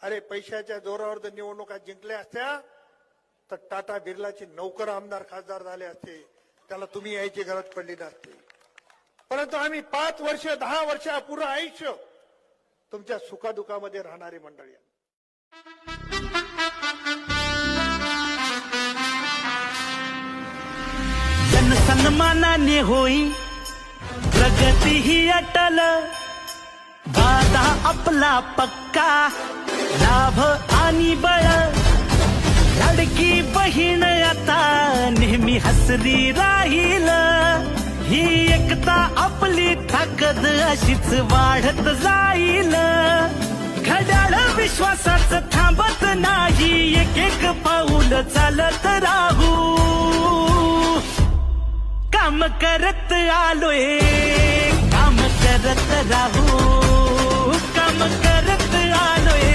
अरे पैशाच्या जोरावर जर निवडणुका जिंकल्या असत्या तर टाटा बिर्लाचे नौकर आमदार खासदार झाले असते, त्याला तुम्ही यायची गरज पडली नसती. परंतु आम्ही 5 वर्ष 10 वर्ष पूर्ण आयुष्य तुमच्या सुखादुखामध्ये राहणारी मंडळी. जनसन्मानाने होई प्रगती ही अटल, वादा आपला पक्का, लाभ आणि बळ, लाडकी बहीण आता नेहमी हसरी राहील. ही एकता आपली ताकद अशीच वाढत जाईल. घड्याळ विश्वासाचं थांबत नाही, एक एक पाऊल चालत राहू. काम करत आलोय, काम करत राहू. काम करत आलोय.